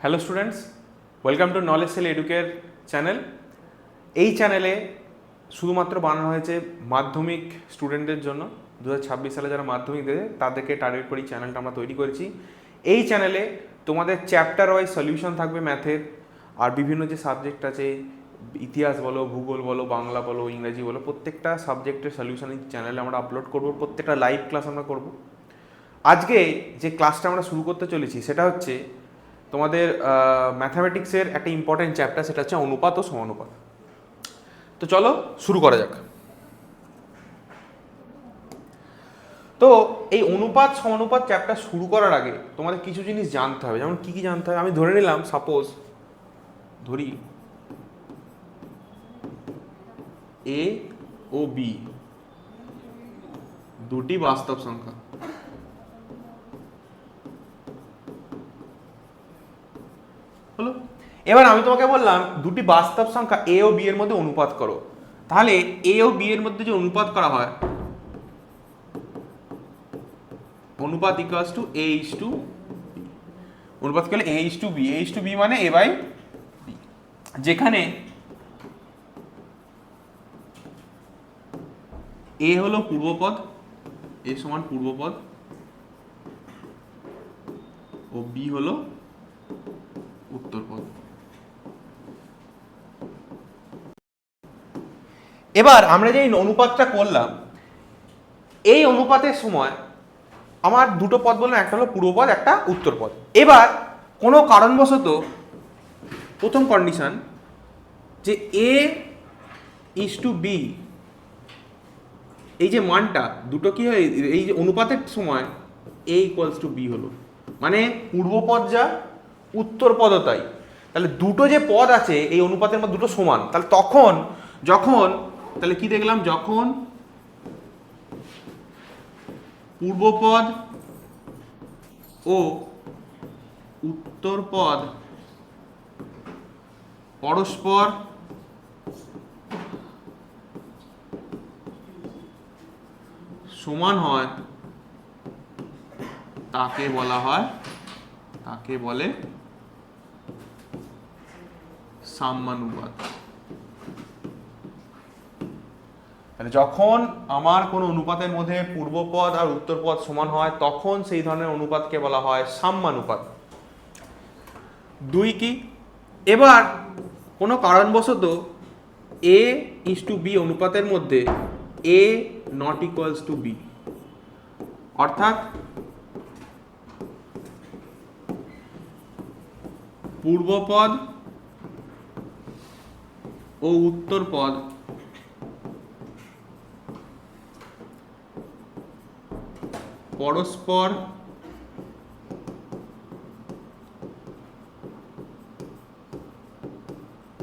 Hello students, welcome to knowledge cell এডুকের চ্যানেল। এই চ্যানেলে শুধুমাত্র বানানো হয়েছে মাধ্যমিক স্টুডেন্টদের জন্য। 2026 সালে যারা মাধ্যমিক দেবে তাদেরকে টার্গেট করে চ্যানেলটা আমরা তৈরি করেছি। এই চ্যানেলে তোমাদের চ্যাপ্টার ওয়াইজ সলিউশন থাকবে ম্যাথের, আর বিভিন্ন যে সাবজেক্ট আছে, ইতিহাস বলো, ভূগোল বলো, বাংলা বলো, ইংরেজি বলো, প্রত্যেকটা সাবজেক্টের সলিউশন এই চ্যানেলে আমরা আপলোড করব। প্রত্যেকটা লাইভ ক্লাস আমরা করব। আজকে যে ক্লাসটা আমরা শুরু করতে চলেছি সেটা হচ্ছে তোমাদের ম্যাথামেটিক্সের একটা ইম্পর্টেন্ট চ্যাপ্টার, সেটা হচ্ছে অনুপাত ও সমানুপাত। তো চলো শুরু করা যাক। তো এই অনুপাত সমানুপাত চ্যাপ্টার শুরু করার আগে তোমাদের কিছু জিনিস জানতে হবে। যেমন কি কি জানতে হবে, আমি ধরে নিলাম, সাপোজ ধরি এ ও বি দুটি বাস্তব সংখ্যা। হলো, এবার আমি তোমাকে বললাম দুটি বাস্তব সংখ্যা এ ও বি এর মধ্যে অনুপাত করো। তাহলে এ ও বি এর মধ্যে যে অনুপাত করা হয়, অনুপাত equals to A is to B. অনুপাত করলে A is to B, A is to B মানে এ বাই বি, যেখানে এ হলো পূর্বপদ, এ সমান পূর্বপদ, ও বি হলো উত্তরপদ। এবার আমরা যে অনুপাতটা করলাম, এই অনুপাতের সময় আমার দুটো পদ বললাম, একটা হলো পূর্বপদ, একটা উত্তরপদ। এবার কোনো কারণবশত প্রথম কন্ডিশন যে এ ইস টু বি, এই যে মানটা দুটো কি হয়, এই যে অনুপাতের সময় এ ইকুয়ালস টু বি হলো, মানে পূর্বপদ যা উত্তরপদও তাই। তাহলে দুটো যে পদ আছে এই অনুপাতের মধ্যে দুটো সমান, তাহলে তখন যখন, তাহলে কি দেখলাম, যখন পূর্বপদ ও উত্তরপদ পরস্পর সমান হয় তাকে বলা হয়, তাকে বলে সাম্যানুপাত। তাহলে যখন আমার কোনো অনুপাতের মধ্যে পূর্বপদ আর উত্তরপদ সমান হয় তখন সেই ধরনের অনুপাতকে বলা হয় সাম্যানুপাত। দুই কি, এবার কোনো কারণবশত এ ইস টু বি অনুপাতের মধ্যে এ নট ইকুয়ালস টু বি, অর্থাৎ পূর্বপদ ও উত্তরপদ পরস্পর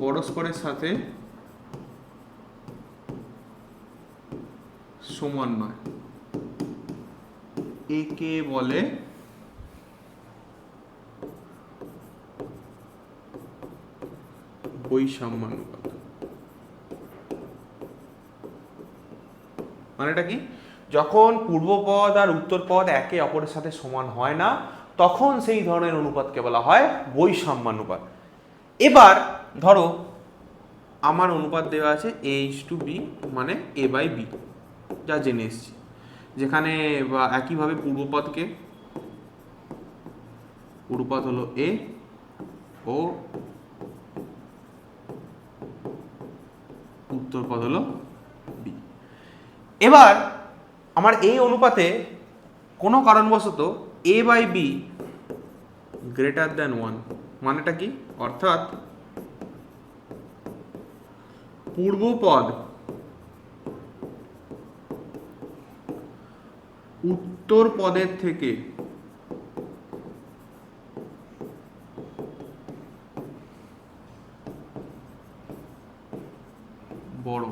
পরস্পরের সাথে সমান নয়, একে বলে বৈষম্যানুপাত। মানেটা কি, যখন পূর্বপদ আর উত্তরপদ একে অপরের সাথে সমান হয় না তখন সেই ধরনের অনুপাতকে বলা হয় বৈষম্যানুপাত। এবার ধরো আমার অনুপাত দেওয়া আছে এ ইস টু বি মানে এ বাই বি, যা জেনে এসছি, যেখানে একইভাবে পূর্বপদ হলো এ ও উত্তরপদ হলো বি। এবার আমার এই অনুপাতে কোনো কারণবশত এ বাই বি গ্রেটার দ্যান 1, মানেটা কি, অর্থাৎ পূর্বপদ উত্তর পদের থেকে বড়।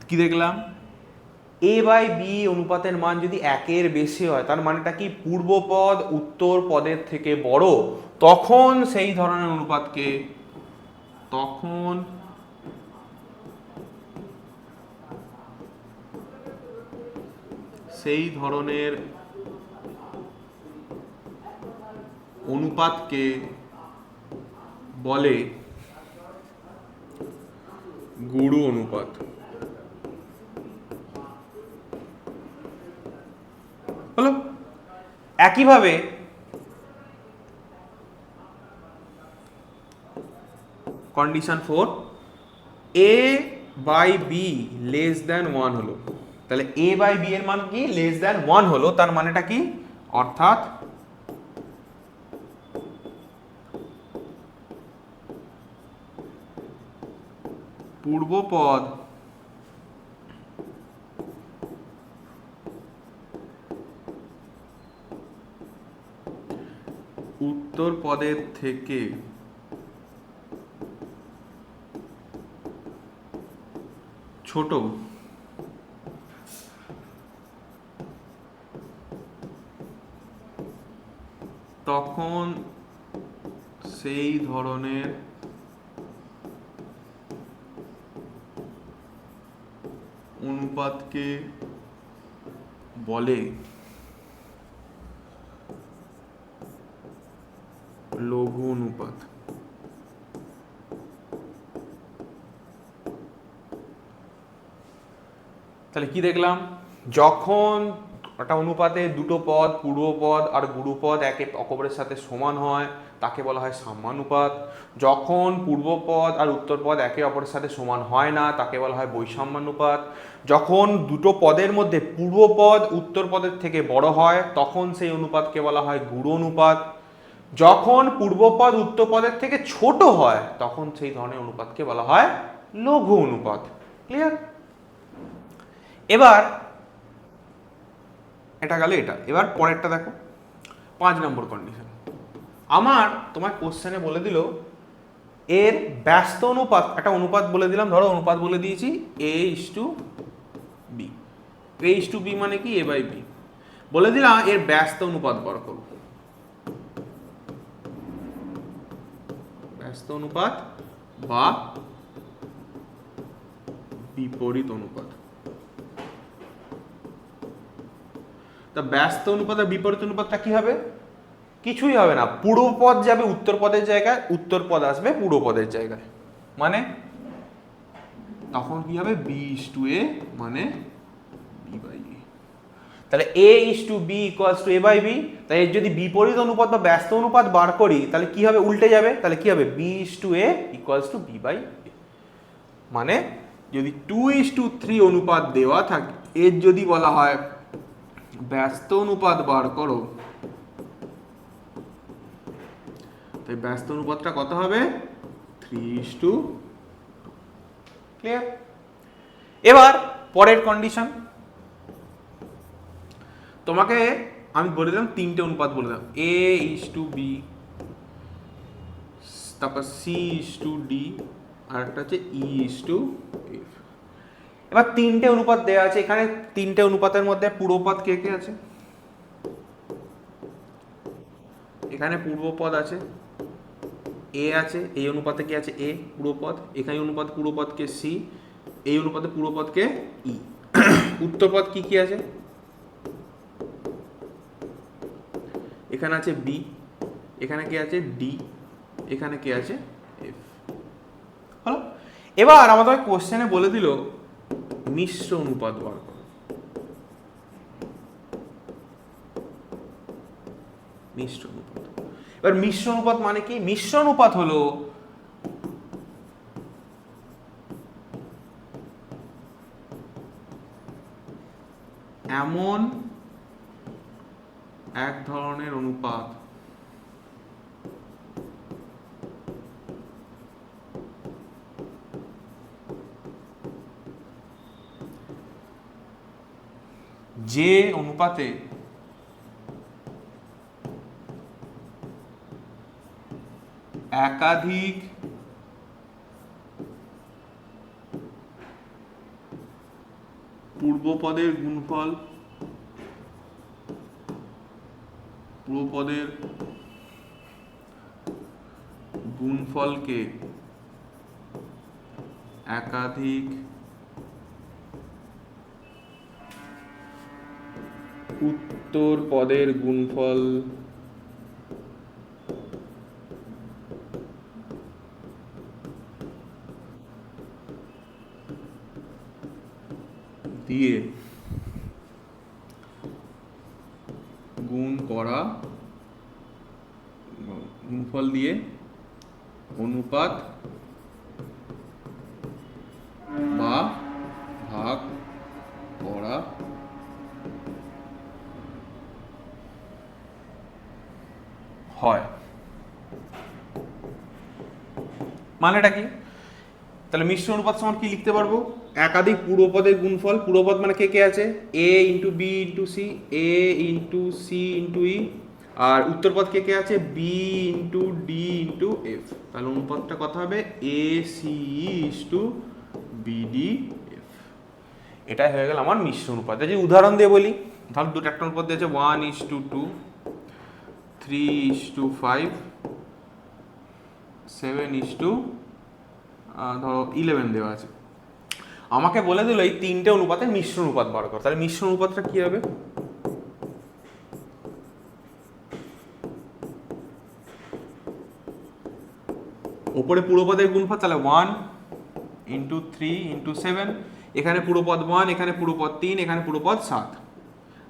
কি দেখলাম, এ বাই বি অনুপাতের মান যদি একের বেশি হয় তার মানেটা কি, পূর্বপদ উত্তর পদের থেকে বড়, তখন সেই ধরনের অনুপাতকে, তখন সেই ধরনের অনুপাতকে বলে গুরু অনুপাত। হলো। একইভাবে condition 4, a by B less than 1 হলো। তাহলে a বাই বি এর মান কি? লেস দ্যান 1 হলো। তার মানেটা কি? অর্থাৎ পূর্বপদ উত্তর পদের থেকে ছোট, তখন সেই ধরনের অনুপাতকে বলে লঘু অনুপাত। তাহলে কি দেখলাম? যখন একটা অনুপাতে দুটো পদ, পূর্বপদ আর গুরুপদ একে অপরের সাথে সমান হয় তাকে বলা হয় সাম্যানুপাত। যখন পূর্বপদ আর উত্তরপদ একে অপরের সাথে সমান হয় না তাকে বলা হয় বৈষম্যানুপাত। যখন দুটো পদের মধ্যে পূর্বপদ উত্তরপদের থেকে বড় হয় তখন সেই অনুপাতকে বলা হয় গুরু অনুপাত। যখন পূর্বপদ উত্তরপদের থেকে ছোট হয় তখন সেই ধরনের অনুপাতকে বলা হয় লঘু অনুপাত। ক্লিয়ার? এবার এটা গেল এটা। এবার পরেরটা দেখো, 5 নম্বর কন্ডিশন। আমার তোমার কোশ্চেনে বলে দিল এর ব্যস্ত অনুপাত, একটা অনুপাত বলে দিলাম, ধরো অনুপাত বলে দিয়েছি a:b। a:b মানে কি? a by b। বলে দিলাম এর ব্যস্ত অনুপাত বার করো। ব্যস্ত অনুপাত বা বিপরীত অনুপাত। তা ব্যস্ত অনুপাত আর বিপরীত অনুপাতটা কি হবে? কিছুই হবে না, পূর্বপদ যাবে উত্তরপদের জায়গায়, উত্তরপদ আসবে পূর্বপদের জায়গায়। মানে তখন কি হবে? b:a মানে b বাই a। তাহলে a:b = a বাই b। তাই এর যদি বিপরীত অনুপাত বা ব্যস্ত অনুপাত বার করি তাহলে কি হবে? উল্টে যাবে। তাহলে কি হবে? b:a = b by a। মানে যদি 2:3 অনুপাত দেওয়া থাকে, এর যদি বলা হয় ব্যস্ত অনুপাত বার করো, তাই ব্যস্ত অনুপাতটা কত হবে? 3:2। ক্লিয়ার? এবার পরের কন্ডিশন, তোমাকে আমি বলে দিলাম তিনটে অনুপাত বলে দিলাম, a:b, তারপর c:d, আর একটা হচ্ছে e:f। এবার তিনটে অনুপাত দেওয়া আছে। এখানে তিনটে অনুপাতের মধ্যে পূর্বপদ কে কে আছে? এখানে পূর্বপদ আছে a আছে, এই অনুপাতে কি আছে? a পূর্বপদ। এখানে অনুপাত পূর্বপদকে c, এই অনুপাতে পূর্বপদকে e। উত্তরপদ কি কি আছে? এখানে আছে b, এখানে কি আছে? d, এখানে কি আছে? f। হলো। এবার আমাদের কোশ্চেনে বলে দিল মিশ্র অনুপাত বার করো। মিশ্র অনুপাত। এবার মিশ্র অনুপাত মানে কি? মিশ্র অনুপাত হলো এমন এক ধরনের অনুপাত যে অনুপাতে একাধিক পূর্বপদের গুণফল, পূর্বপদের গুণফলকে একাধিক উত্তর পদের গুণফল দিয়ে গুণ করা, গুণফল দিয়ে অনুপাত বা ভাগ করা হয়। মানেটা কি? তাহলে মিশ্র অনুপাত সমান কি লিখতে পারবো? একাধিক পূর্বপদের গুণফল, পূর্বপদ মানে কে কে আছে, A into B into C, A into C into E, আর উত্তরপদ কে কে আছে, B into D into F. তাহলে অনুপাতটা কত হবে, A C is to B D F. এটাই হয়ে গেল আমার মিশ্র অনুপাত। যদি উদাহরণ দিয়ে বলি, ধর দুটো একটা অনুপাত দিয়েছে 1:2, 3:5, 7:, ধরো 11 দেওয়া আছে। আমাকে বলে দিল এই তিনটে অনুপাতের মিশ্র অনুপাত বার কর। তাহলে মিশ্র অনুপাতটা কি হবে? ওপরে পূর্বপদের গুণফল, তাহলে 1 ইন্টু 3 ইন্টু 7, এখানে পূর্বপদ 1, এখানে পূর্বপদ 3, এখানে পূর্বপদ 7,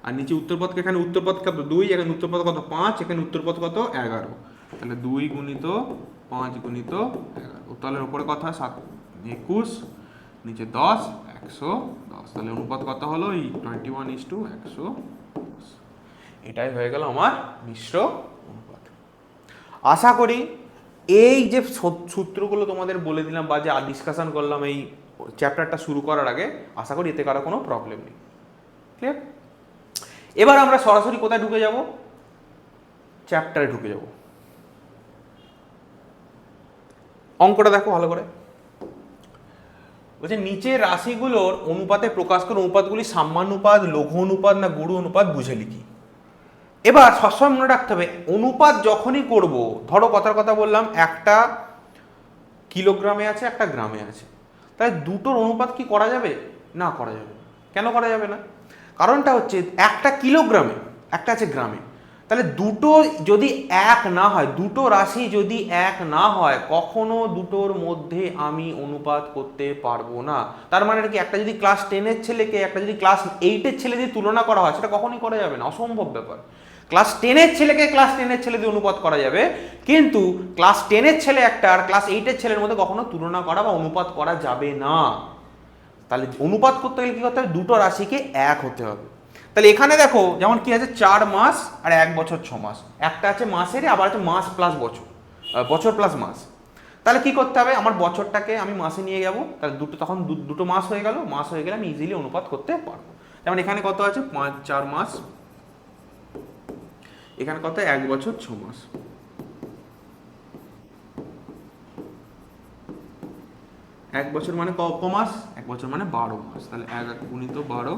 আর নিচে উত্তরপদকে, এখানে উত্তরপদ কত 2, এখানে উত্তরপদ কত 5, এখানে উত্তরপদ কত 11। তাহলে 2 গুণিত 5 গুণিত 11, তাহলে উপরে কত হয় 7 21, নিচে 10, 110। তাহলে অনুপাত কত হলো, এই 21:110। এটাই হয়ে গেল আমার মিশ্র অনুপাত। আশা করি এই যে সূত্রগুলো তোমাদের বলে দিলাম বা যে ডিসকাশন করলাম এই চ্যাপ্টারটা শুরু করার আগে, আশা করি এতে কারো কোনো প্রবলেম নেই। ক্লিয়ার? এবার আমরা সরাসরি কোথায় ঢুকে যাব, চ্যাপ্টারে ঢুকে যাব। অঙ্কটা দেখো ভালো করে। বলছে নিচের রাশিগুলোর অনুপাতে প্রকাশ করে অনুপাতগুলি সাম্যানুপাত, লঘু অনুপাত না গুরু অনুপাত বুঝে লিখি। এবার সবসময় মনে রাখতে হবে, অনুপাত যখনই করব, ধরো কথার কথা বললাম একটা কিলোগ্রামে আছে, একটা গ্রামে আছে, তাহলে দুটোর অনুপাত কি করা যাবে? না, করা যাবে। কেন করা যাবে না? কারণটা হচ্ছে একটা কিলোগ্রামে, একটা আছে গ্রামে, তাহলে দুটো যদি এক না হয়, দুটো রাশি যদি এক না হয়, কখনো দুটোর মধ্যে আমি অনুপাত করতে পারবো না। তার মানে কি, একটা যদি ক্লাস 10-এর ছেলেকে একটা যদি ক্লাস 8-এর ছেলে দিয়ে তুলনা করা হয়, সেটা কখনোই করা যাবে না, অসম্ভব ব্যাপার। ক্লাস 10-এর ছেলেকে ক্লাস 10-এর ছেলে দিয়ে অনুপাত করা যাবে, কিন্তু ক্লাস 10-এর ছেলে একটা আর ক্লাস 8-এর ছেলের মধ্যে কখনো তুলনা করা বা অনুপাত করা যাবে না। তাহলে অনুপাত করতে গেলে কি করতে হবে, দুটো রাশিকে এক হতে হবে। তাহলে এখানে দেখো যেমন কি আছে, 4 মাস আর 1 বছর 6 মাস, একটা আছে মাসের, আবার আছে মাস প্লাস বছর, বছর প্লাস মাস। তাহলে কি করতে হবে, আমার বছরটাকে আমি মাসে নিয়ে যাব, তাহলে তখন দুটো মাস হয়ে গেল, মাস হয়ে গেলে আমি ইজিলি অনুপাত করতে পারবো। যেমন এখানে কত আছে, 4 মাস, এখানে কত 1 বছর 6 মাস। এক বছর মানে ক মাস, 1 বছর মানে 12 মাস। তাহলে 1 গুণিত 12,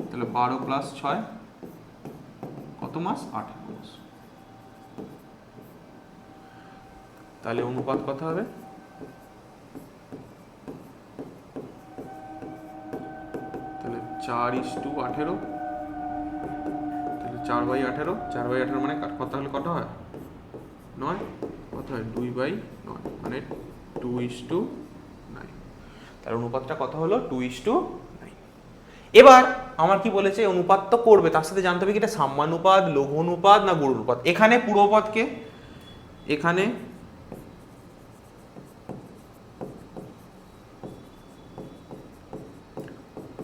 তাহলে 12 প্লাস 6 কত মাস, 18 মাস। তাহলে অনুপাত কত হবে, তাহলে 4:18, তাহলে 4/18, 4/18 মানে কত হলে কত হয়, 9, কত হয় 2/9, মানে 2:9। তাহলে অনুপাতটা কত হলো, 2:9। এবার আমার কি বলেছে, অনুপাত তো করবে, তার সাথে জানতে হবে কি এটা সাম্যানুপাত, লঘু অনুপাত না গুরু অনুপাত। এখানে পূর্বপদকে, এখানে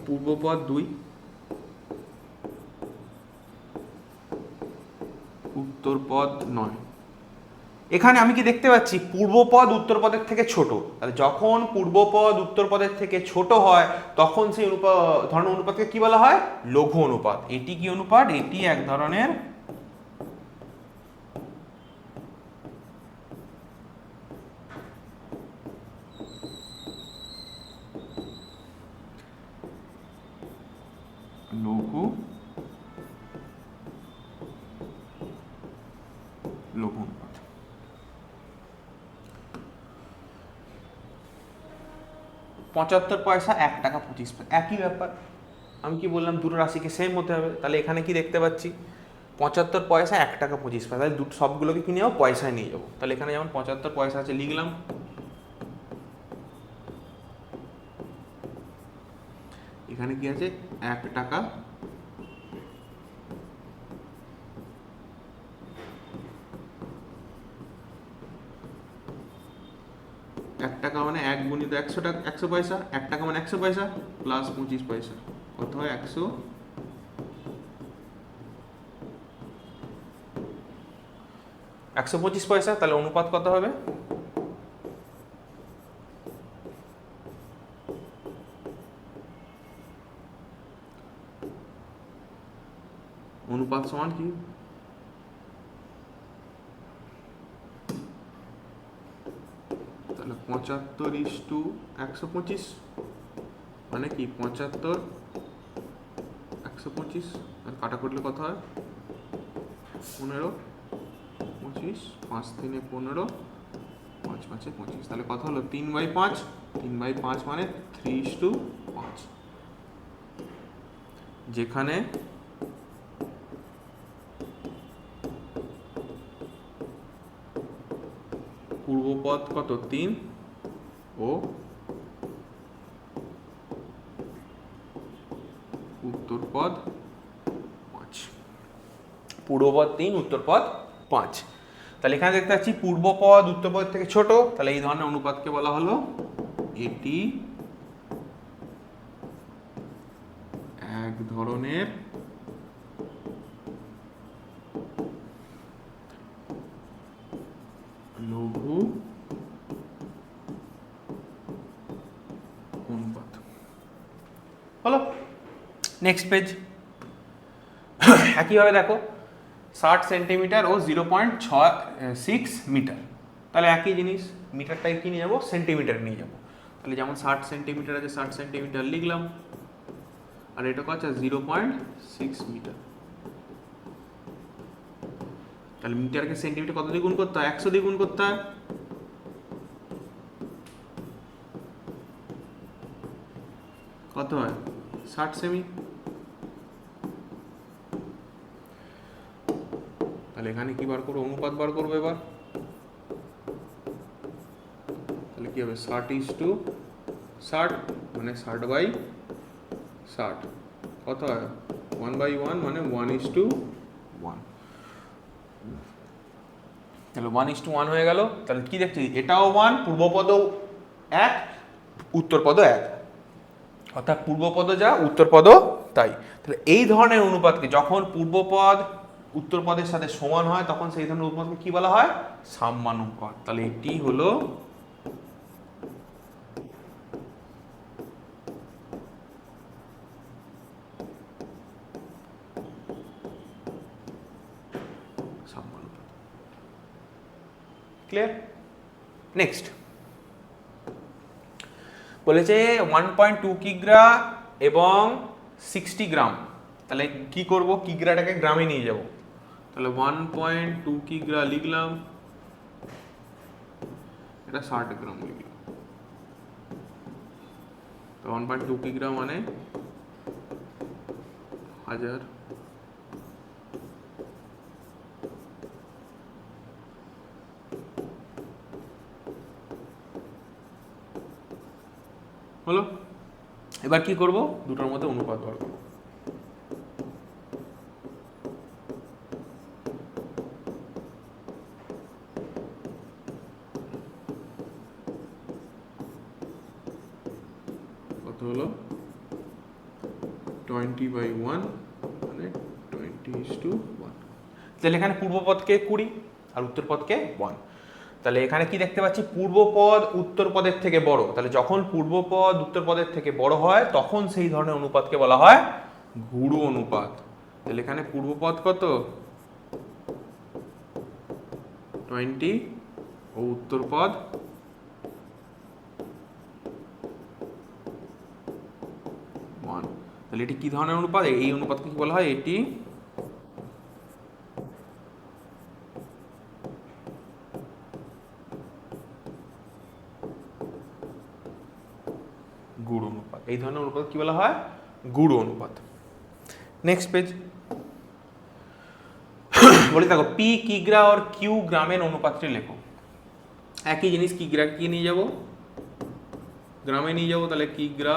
পূর্বপদ 2, উত্তরপদ 9। এখানে আমি কি দেখতে পাচ্ছি, পূর্বপদ উত্তরপদের থেকে ছোট। তাহলে যখন পূর্বপদ উত্তরপদের থেকে ছোট হয়, তখন সেই ধরনের অনুপাতকে কি বলা হয়, লঘু অনুপাত। এটি কি অনুপাত, এটি এক ধরনের লঘু অনুপাত। 75 পয়সা 1 টাকা 25 পয়সা, একই ব্যাপার। আমি কি বললাম, দুটো রাশিকে সেম হতে হবে। তাহলে এখানে কি দেখতে পাচ্ছি, 75 পয়সা 1 টাকা 25 পয়সা, তাহলে দুটো সবগুলোকে কি নিয়ে যাবো, পয়সায় নিয়ে যাবো। তাহলে এখানে যেমন 75 পয়সা আছে লিখলাম, এখানে কি আছে 1 টাকা, মানে 1 গুণিত 100 টাকা, 100 পয়সা, 1 টাকা মানে 100 পয়সা প্লাস 25 পয়সা, কত হয় 125 পয়সা। তাহলে অনুপাত কত হবে? অনুপাত সমান কি? তাহলে 75:125 মানে কি 75 125, আর কাটা করলে কত হয় 15, 25, 5 3 15, 5 5 25, তাহলে কত হলো 3/5, 3/5 মানে 3:5, যেখানে পূর্বপদ কত 3 ও উত্তরপদ 5। পূর্বপদ 3, উত্তরপদ 5। তাহলে এখানে দেখতে পাচ্ছি পূর্বপদ উত্তরপদ থেকে ছোট, তাহলে এই ধরনের অনুপাতকে বলা হলো এটি এক ধরনের লঘু অনুপাত। হলো, নেক্সট পেজ। একইভাবে দেখো 60 সেন্টিমিটার ও 0.6 মিটার, তাহলে একই জিনিস, মিটারটাই কি নিয়ে যাবো, সেন্টিমিটার নিয়ে যাবো। তাহলে যেমন 60 সেন্টিমিটার আছে 60 সেন্টিমিটার লিখলাম, আর এটা কত আছে 0.6 মিটার। তাহলে মিটারকে সেন্টিমিটার কত দিয়ে গুণ করতে হয়, 100 দিয়ে গুণ করতে হয়। কত হয় 60 সেমি। তাহলে এখানে কি বার করবো, অনুপাত বার করবো এবার। তাহলে কি হবে 60:60 মানে 60/60, কত হয় 1/1 মানে 1:1। তাহলে 1:1 হয়ে গেল। তাহলে কি দেখছি, এটাও 1, পূর্বপদও 1, উত্তরপদও 1, অর্থাৎ পূর্বপদ যা উত্তরপদও তাই। তাহলে এই ধরনের অনুপাতকে যখন পূর্বপদ উত্তরপদের সাথে সমান হয় তখন সেই ধরনের অনুপাতকে কি বলা হয়, সাম্যানুপাত। তাহলে এটি হলো সাম্যানুপাত। ক্লিয়ার? নেক্সট বলেছে 1.2 কিগ্রা এবং 60 গ্রাম। তাহলে কি করব, কিগ্রাটাকে গ্রামে নিয়ে যাব। তাহলে 1.2 কিগ্রা লিখলাম, এটা 60 গ্রাম লিখলাম। তো 1.2 কিগ্রা মানে 1000। হলো, এবার কি করব, দুটোর মধ্যে অনুপাত বার করব। কত হলো 20/1 মানে 20:1। তাহলে এখানে পূর্বপদকে 20 আর উত্তরপদকে 1। তাহলে এখানে কি দেখতে পাচ্ছি, পূর্বপদ উত্তরপদের থেকে বড়। তাহলে যখন পূর্বপদ উত্তরপদের থেকে বড় হয় তখন সেই ধরনের অনুপাতকে বলা হয় গুরু অনুপাত। তাহলে এখানে পূর্বপদ কত 20 ও উত্তরপদ 1। তাহলে এটি কি ধরনের অনুপাত, এই অনুপাতকে কি বলা হয়, এটি গুরু অনুপাত। এই ধরনের অনুপাত কি বলা হয়, গুরু অনুপাত। Next page. বলি দেখো পি কিগ্রা और কিউ গ্রামের অনুপাতটি লেখো। একই জিনিস, কিগ্রা কি নিয়ে যাব, গ্রামে নিয়ে যাব। তাহলে কিগ্রা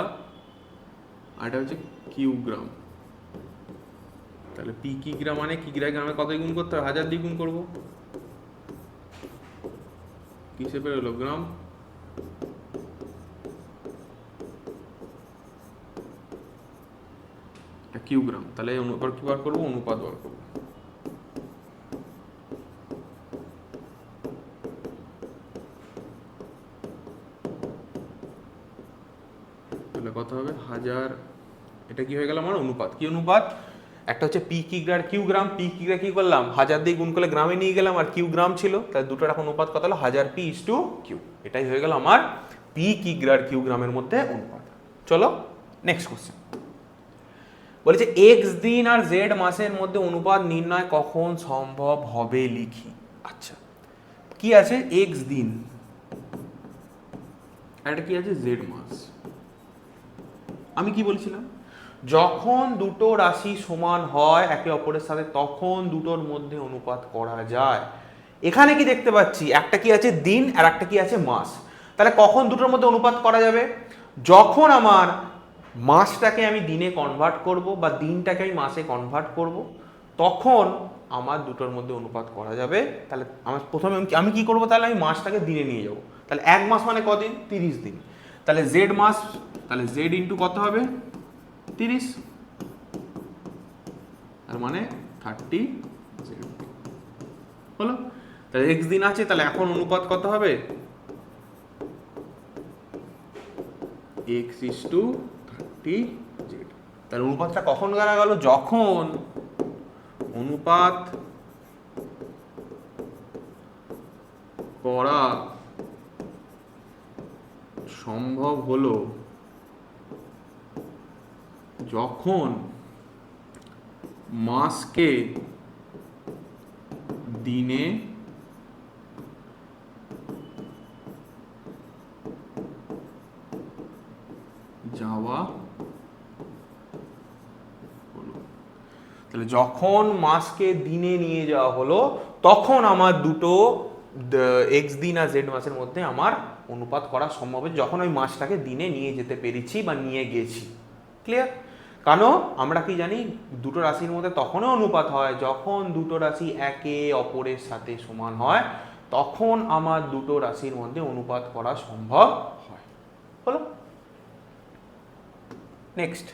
আর এটা হচ্ছে কিউগ্রাম। তাহলে পি কিগ্রা মানে কিগ্রা গ্রামে কত গুণ করতে হবে? 1000 দিয়ে গুণ করবো। কিসে বেরোলো? গ্রাম। কিউগ্রাম। তাহলে অনুপাত কি বার করবো? অনুপাত বার করবো। তাহলে কত হবে? 1000। এটা কি হয়ে গেল আমার? অনুপাত। কি অনুপাত? একটা হচ্ছে পি কিগ্রার কিউগ্রাম। পি কিগ্রা কি করলাম? 1000 দিয়ে গুণ করলে গ্রামে নিয়ে গেলাম, আর কিউগ্রাম ছিল, তাহলে দুটোর এখন অনুপাত কত হলো? 1000 পি ইস টু কিউ। এটাই হয়ে গেল আমার পি কিগ্রার কিউগ্রামের মধ্যে অনুপাত। চলো নেক্সট কোশ্চেন। বলেছে এক্স দিন আর জেড মাসের মধ্যে অনুপাত নির্ণয় কখন সম্ভব হবে লিখি। আচ্ছা, কি আছে? এক্স দিন আর এটা কি আছে? জেড মাস। আমি কি বলছিলাম? যখন দুটো রাশি সমান হয় একে অপরের সাথে, তখন দুটোর মধ্যে অনুপাত করা যায়। এখানে কি দেখতে পাচ্ছি? একটা কি আছে? দিন, আর একটা কি আছে? মাস। তাহলে কখন দুটোর মধ্যে অনুপাত করা যাবে? যখন আমার মাসটাকে আমি দিনে কনভার্ট করব বা দিনটাকে আমি মাসে কনভার্ট করব, তখন আমার দুটোর মধ্যে অনুপাত করা যাবে। তাহলে আমার প্রথমে আমি কি করব? তাহলে আমি মাসটাকে দিনে নিয়ে যাব। তাহলে এক মাস মানে কদিন? 30 দিন। তাহলে জেড মাস, তাহলে জেড ইন্টু কত হবে? 30, তার মানে 30 জেড হলো। তাহলে এক্স দিন আছে, তাহলে এখন অনুপাত কত হবে? X is to 30 Z. তাহলে অনুপাতটা কখন করা গেল? যখন অনুপাত করা সম্ভব হলো যখন মাসকে দিনে যাওয়া হলো। তাহলে যখন মাসকে দিনে নিয়ে যাওয়া হলো, তখন আমার দুটো এক্স দিন আর জেড মাসের মধ্যে আমার অনুপাত করা সম্ভব, যখন ওই মাসটাকে দিনে নিয়ে যেতে পেরেছি বা নিয়ে গেছি। ক্লিয়ার? কারণ আমরা কি জানি? দুটো রাশির মধ্যে তখনও অনুপাত হয় যখন দুটো রাশি একে অপরের সাথে সমান হয়, তখন আমার দুটো রাশির মধ্যে অনুপাত করা সম্ভব হয়। হলো? নেক্সট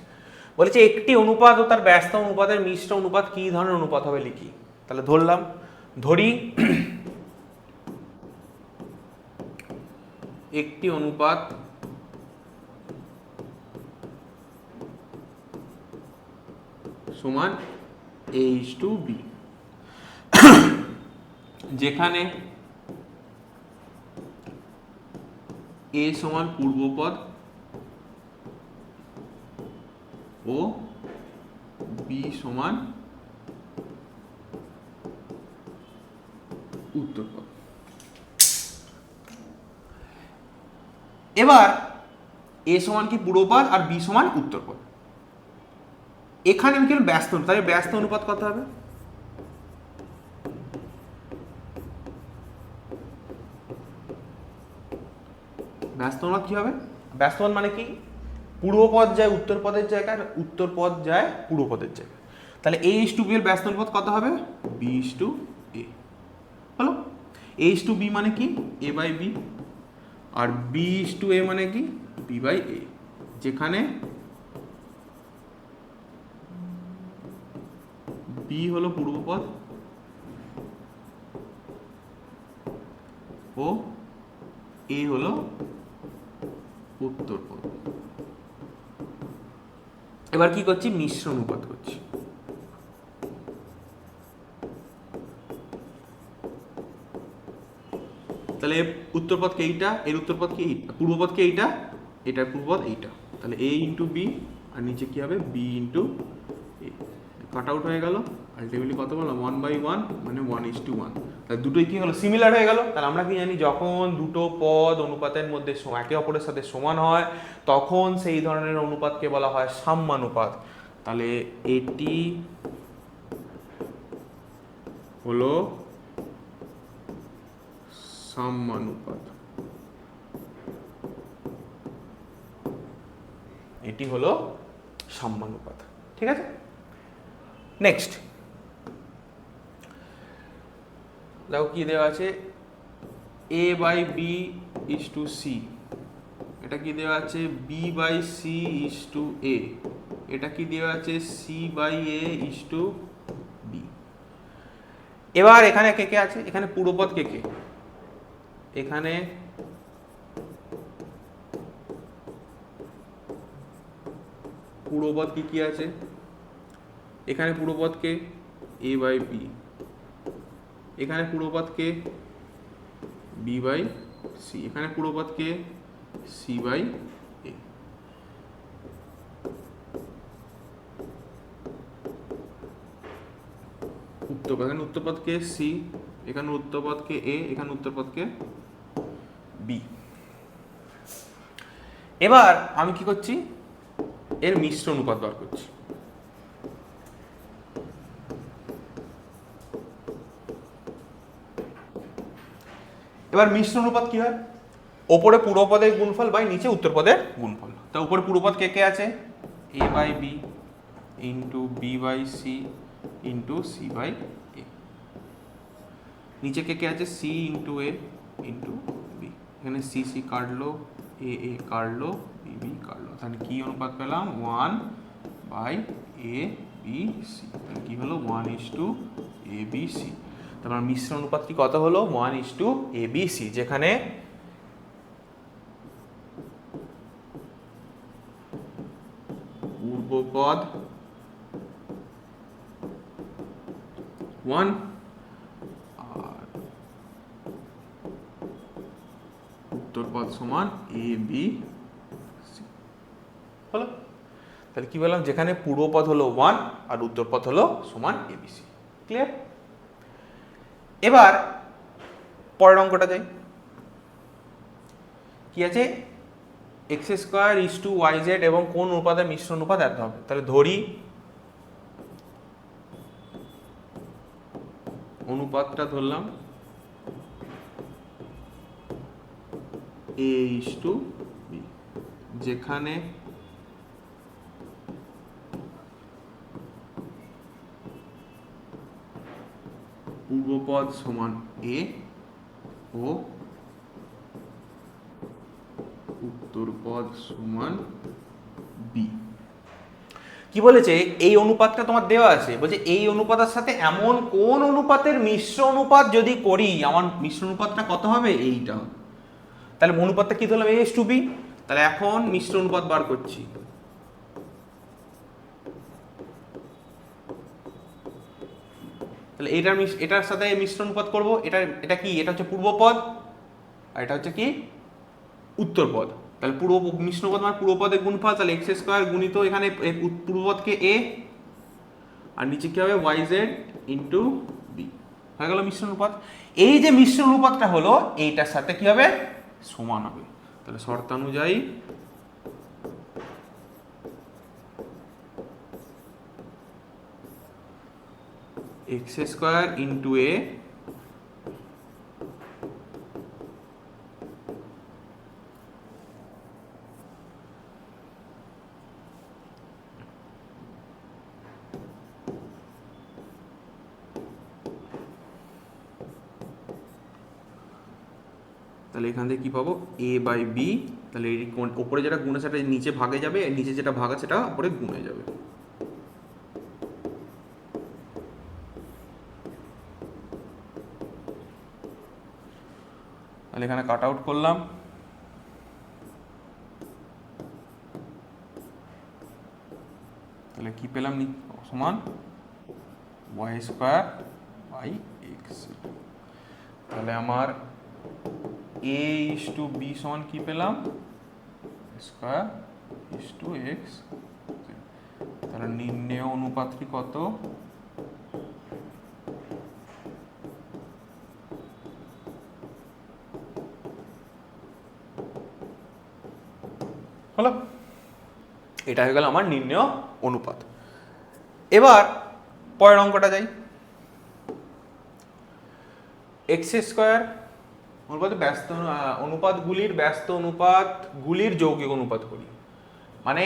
বলেছে একটি অনুপাত ও তার ব্যস্ত অনুপাতের মিশ্র অনুপাত কি ধরনের অনুপাত হবে লিখি। তাহলে ধরি একটি অনুপাত সমান A/B, যেখানে A সমান পূর্বপদ ও B সমান উত্তরপদ। এবার A সমান কি? পূর্বপদ, আর B সমান উত্তরপদ। এখানে আমি কি ব্যস্ত, তাহলে ব্যস্ত অনুপাত কত হবে? ব্যস্ত অনুপাত কি হবে? ব্যস্ত অনুপাত মানে কি? পূর্বপদ যায় উত্তরপদের জায়গায়, আর উত্তরপদ যায় পূর্বপদের জায়গায়। তাহলে A/B এর ব্যস্ত অনুপাত কত হবে? B/A। হলো? A/B মানে কি? A/B, আর B/A মানে কি? B/A, যেখানে B হলো পূর্বপদ ও A হলো উত্তরপদ। এবার কি করছি? মিশ্র অনুপাত করছি। তাহলে উত্তরপদকে এইটা, এর উত্তরপদকে এইটা, পূর্বপদকে এইটা, এটার পূর্বপদ এইটা। তাহলে A ইন্টু B, আর নিচে কি হবে? B into A। Cut out হয়ে গেল। আলটিমেটলি কত বললাম? 1/1, মানে 1:1। তাহলে দুটোই কি হলো? সিমিলার হয়ে গেল। তাহলে আমরা কি জানি? যখন দুটো পদ অনুপাতের মধ্যে একে অপরের সাথে সমান হয়, তখন সেই ধরনের অনুপাতকে বলা হয় সাম্যানুপাত। তাহলে এটি হলো সাম্যানুপাত। এটি হলো সাম্যানুপাত। ঠিক আছে, নেক্সট দেখো কি দেওয়া আছে, a by b is to c, এটা কি দেওয়া আছে b by c is to a, এটা কি দেওয়া আছে c by a is to b. এবার এখানে কে কে আছে, এখানে পূর্বপদ কে কে, এখানে পূর্বপদ কি কি আছে, এখানে পূর্বপদ কে এ বাই বি, এখানে পূর্বপদ কে বি বাই সি, এখানে পূর্বপদ কে সি বাই এ। উত্তরপদ, এখানে উত্তরপদ কে সি, এখানে উত্তরপদ কে এ, এখানে উত্তরপদ কে বি। এবার আমি কি করছি, এর মিশ্র অনুপাত বার করছি। এবার মিশ্র অনুপাত কি হয়, ওপরে পূর্বপদের গুণফল বাই নিচে উত্তরপদের গুণফল। তা উপরে পূর্বপদ কে কে আছে, a by B into B by C into C by a, নিচে কে কে আছে c into a into b, এখানে সি সি কাটলো, এ এ কাটলো, বি বি কাটলো, তাহলে কি অনুপাত পেলাম 1 বাই এ বি সি, তাহলে কি হলো 1:a b c। তারপর মিশ্র অনুপাতটি কত হলো 1:a b c, যেখানে পূর্বপদ 1 আর উত্তরপদ সমান এ বি সি হলো। তাহলে কি বললাম, যেখানে পূর্বপদ হলো 1 আর উত্তরপদ হলো সমান এ বি সি। ক্লিয়ার? এবার পরের অঙ্কটা যাই, কি আছে X square is to Y Z এবং কোন অনুপাতের মিশ্র অনুপাত এত হবে। তাহলে ধরি অনুপাতটা ধরলাম এ ইজ টু বি, যেখানে পূর্বপদ সমান এ ও উত্তরপদ সমান বি। কি বলেছে, এই অনুপাতটা তোমার দেওয়া আছে, বলছে এই অনুপাতের সাথে এমন কোন অনুপাতের মিশ্র অনুপাত যদি করি আমার মিশ্র অনুপাতটা কত হবে, এইটা। তাহলে অনুপাতটা কি ধরলাম a is to b, তাহলে এখন মিশ্র অনুপাত বার করছি। তাহলে এটার সাথে মিশ্র অনুপাত করব, এটা কি, এটা হচ্ছে পূর্বপদ আর এটা হচ্ছে কি উত্তরপদ। তাহলে মিশ্র অনুপাত মানে পূর্বপদের গুণফল, তাহলে এক্স স্কোয়ার গুণিত এখানে পূর্বপদকে a আর নিচে কি হবে ওয়াই জেড ইন্টু বি, হয়ে গেল মিশ্র অনুপাত। এই যে মিশ্র অনুপাতটা হলো এইটার সাথে কি হবে সমান হবে। তাহলে শর্তানুযায়ী এক্স স্কোয়ার ইন্টু এ তাহলে এখান থেকে কি পাবো a বাই বি, তাহলে এই উপরে যেটা গুণ আছে সেটা নিচে ভাগে যাবে, আর নিচে যেটা ভাগ আছে সেটা উপরে গুণে যাবে। তাহলে এখানে কাট আউট করলাম, তাহলে কি পেলাম সমান ওয়াই স্কোয়ার বাই এক্স। তাহলে আমার a is to b সমান কি পেলাম স্কয়ার is to x। তাহলে নির্ণেয় অনুপাতটি কত, হলো, এটা হয়ে গেল আমার নির্ণেয় অনুপাত। এবার পরের অঙ্কটা যাই, এক্স স্কয়ার অনুপাতগুলির ব্যস্ত অনুপাতগুলির যৌগিক অনুপাত করি। মানে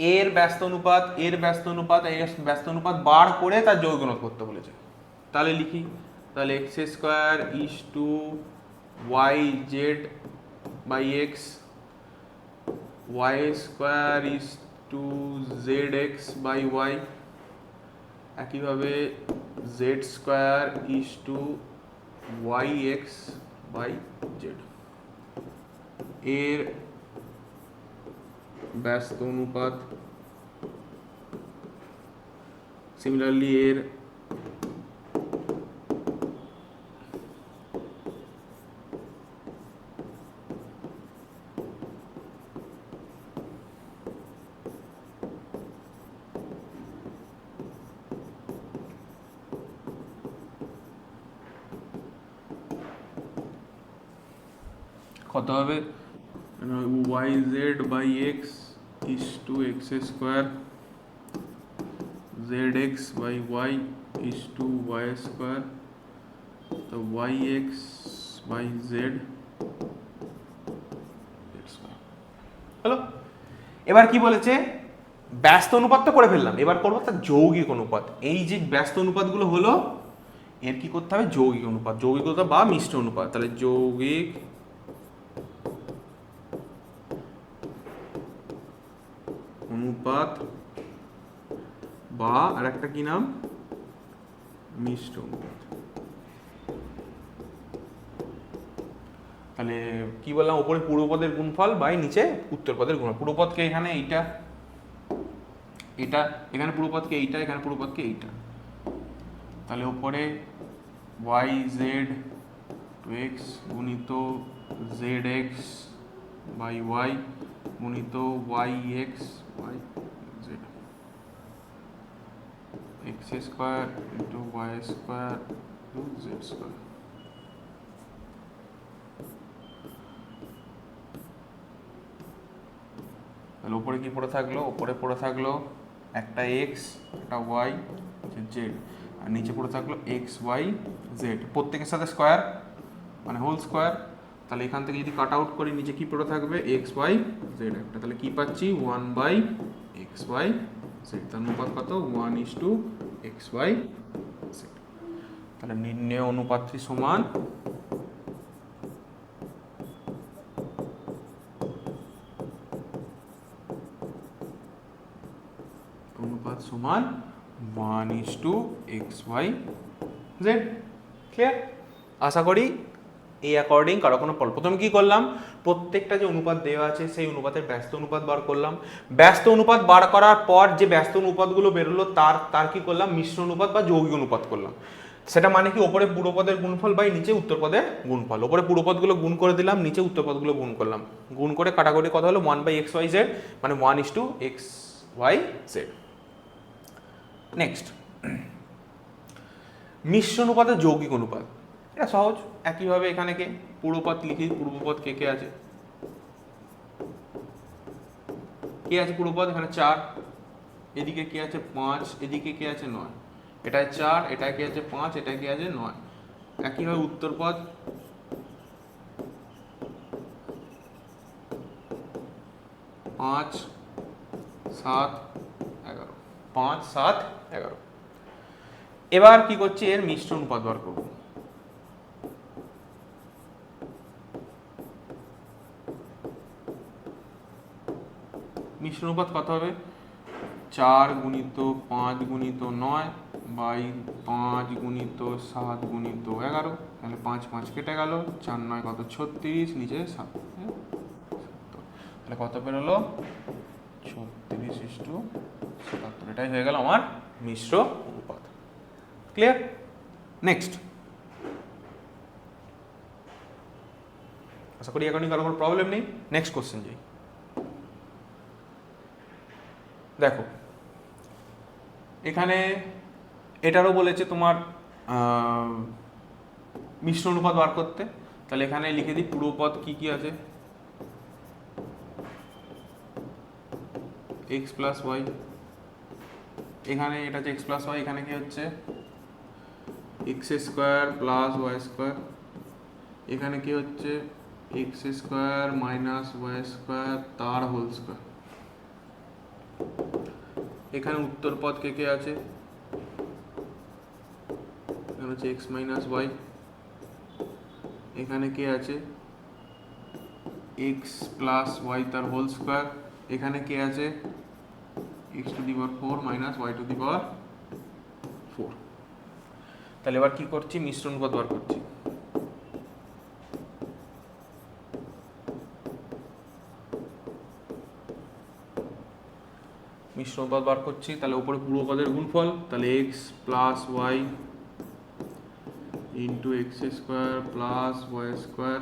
এর ব্যস্ত অনুপাত এর ব্যস্ত অনুপাত বার করে তার যৌগিক অনুপাত করতে বলেছে। তাহলে লিখি, তাহলে x square is to Y z by x, y square is to z x by y, একইভাবে z square is to y x by z. এর ব্যস্ত অনুপাত সিমিলারলি এর কত হবে, y z by x is to x square, z x by y is to y square, তো y x by z হলো। এবার কি বলেছে, ব্যস্ত অনুপাত তো করে ফেললাম, এবার করবো তার যৌগিক অনুপাত। এই যে ব্যস্ত অনুপাতগুলো হলো, এর কি করতে হবে, যৌগিক অনুপাত, যৌগিক অনুপাত বা মিশ্র অনুপাত। তাহলে যৌগিক অনুপাত বা আর একটা কি নাম, মিশ্র অনুপাত। তাহলে কি বললাম, উপরে পূর্বপদের গুণফল বাই নিচে উত্তরপদের গুণফল। পূর্বপদকে এখানে এইটা, এটা এখানে পূর্বপদকে এইটা, এখানে পূর্বপদকে এইটা। তাহলে উপরে ওয়াই জেড টু এক্স গুণিত জেড এক্স বাই ওয়াই গুণিত Y x by Z, X square into Y square to Z square. তাহলে উপরে কি পড়ে থাকলো, উপরে পড়ে থাকলো একটা এক্স একটা ওয়াই জেড, আর নিচে পড়ে থাকলো এক্স ওয়াই জেড, প্রত্যেকের সাথে স্কোয়ার মানে হোল স্কোয়ার। তাহলে এখান থেকে যদি কাট আউট করি নিচে কি পড়ে থাকবে, এক্স ওয়াই জেড একটা। তাহলে কি পাচ্ছি, 1/xy জেড। তার অনুপাত কত, 1:xy জেড। তাহলে নির্ণয় অনুপাতটি সমান অনুপাত সমান 1:xy জেড। ক্লিয়ার? আশা করি এই অ্যাকর্ডিং কারো কোনো প্রথমে কি করলাম, প্রত্যেকটা যে অনুপাত দেওয়া আছে সেই অনুপাতের ব্যস্ত অনুপাত বার করলাম। ব্যস্ত অনুপাত বার করার পর যে ব্যস্ত অনুপাতগুলো বেরোলো তার কি করলাম, মিশ্র অনুপাত বা যৌগিক অনুপাত করলাম। সেটা মানে কি, ওপরে পূর্বপদের গুণফল বাই নিচে উত্তরপদের গুণফল। ওপরে পূর্বপদগুলো গুণ করে দিলাম, নিচে উত্তরপদগুলো গুণ করলাম, গুণ করে কাটাকুটি কত হলো, 1/xy জেড মানে 1:xy জেড। নেক্সট, মিশ্র অনুপাতের যৌগিক অনুপাত। এটা সহজ, একইভাবে এখানে কে পূর্বপদ লিখি, পূর্বপদ কে কে আছে, কে আছে পূর্বপদ, এখানে 4, এদিকে কে আছে 5, এদিকে কে আছে 9, এটায় 4, এটায় কে আছে 5, এটায় কে আছে 9। একইভাবে উত্তরপদ 5, 7, 11, 5, 7, 11। এবার কি করছি, এর মিশ্র অনুপাত বার করব। মিশ্র অনুপাত কত হবে, 4 গুণিত 5 গুণিত 9 বাই 5 গুণিত 7 গুণিত 11। তাহলে 5 5 কেটে গেল, 4 9 কত 36, নিচে 7, তাহলে কত বেরোলো 36:77। এটাই হয়ে গেল আমার মিশ্র অনুপাত। ক্লিয়ার? নেক্সট, আশা করি এখনই কারো কোনো প্রবলেম নেই। নেক্সট কোশ্চেন যাই। দেখো এখানে এটারও বলেছে তোমার মিশ্র অনুপাত বার করতে। তাহলে এখানে লিখে দিই পূর্বপদ কি কি আছে, x প্লাস ওয়াই, এখানে এটা হচ্ছে x প্লাস ওয়াই, এখানে কি হচ্ছে X square plus Y square, এখানে কি হচ্ছে X square minus Y square তার হোল স্কোয়ার। এখানে উত্তর পদ কে কে আছে, এখানে হচ্ছে এক্স মাইনাস ওয়াই, এখানে কে আছে এক্স প্লাস ওয়াই তার হোল স্কোয়ার, এখানে কে আছে x to the power 4 minus y to the power 4। তাহলে এবার কি করছি, মিশ্র অনুপাত বার করছি। মিশ্র অনুপাত বার করছি, তাহলে উপরে পূর্বপদের গুণফল, তাহলে x plus y into x square plus Y square,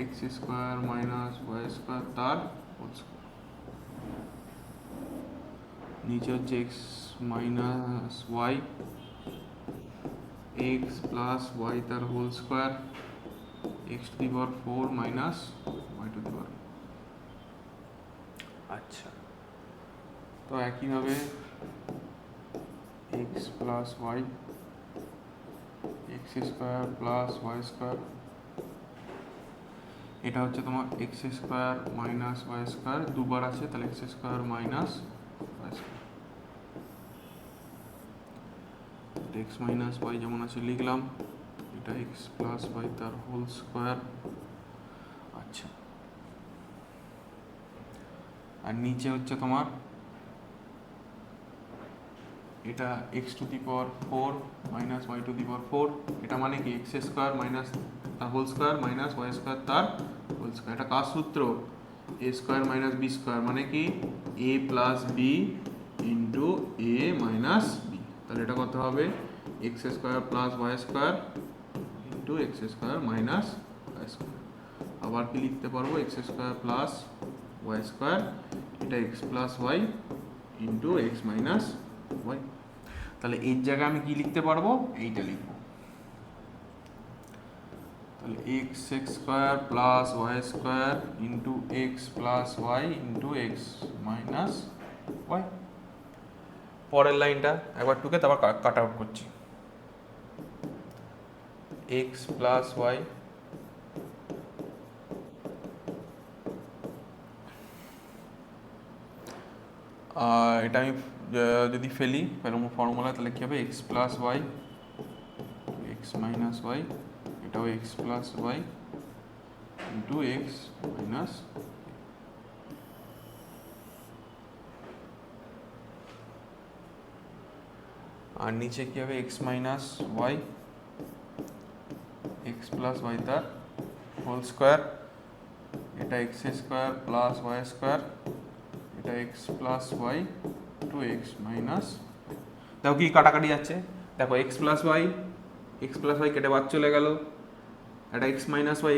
x square minus Y square তার হোল স্কোয়ার, নিচে হচ্ছে x minus y, x plus y তার whole square, x to the power 4 minus y to the power. আচ্ছা, তো একইভাবে x plus y, x square plus Y square, এটা হচ্ছে তোমার x square minus Y square, দুবার আছে তাহলে x square minus Y square, x minus y যেমন আছে লিখলাম, এটা এক্স প্লাস ওয়াই তার হোল স্কোয়ার। আচ্ছা, আর নিচে হচ্ছে তোমার এটা x to the power 4 minus y to the power 4, এটা মানে কি এক্স স্কোয়ার মাইনাস তার whole square minus Y square তার হোল স্কোয়ার। এটা কার সূত্র, a square minus b square, মানে কি a plus b into a minus b. তাহলে এটা কত হবে, x square plus Y square into x square minus Y square. আবার কি লিখতে পারবো, x square plus Y square, এটা x plus y into x minus y. তাহলে এর জায়গায় আমি কি লিখতে পারবো, এইটা লিখবো, তাহলে x square plus Y square into x plus y into x minus y. পরের লাইনটা একবার টুকে তারপর কাট আউট করছি, এক্স প্লাস ওয়াই এটা আমি যদি ফেলি ফর্মুলা, তাহলে কি হবে, x plus y x minus y, এটাও x plus y into x minus, আর নিচে কি হবে x minus y x plus y তার হোল স্কোয়ার, এটা x square plus Y square, এটা x plus Y to X minus. দেখো কি কাটাকাটি যাচ্ছে, দেখো এক্স প্লাস ওয়াই কেটে বাদ চলে গেল, এটা এক্স মাইনাস ওয়াই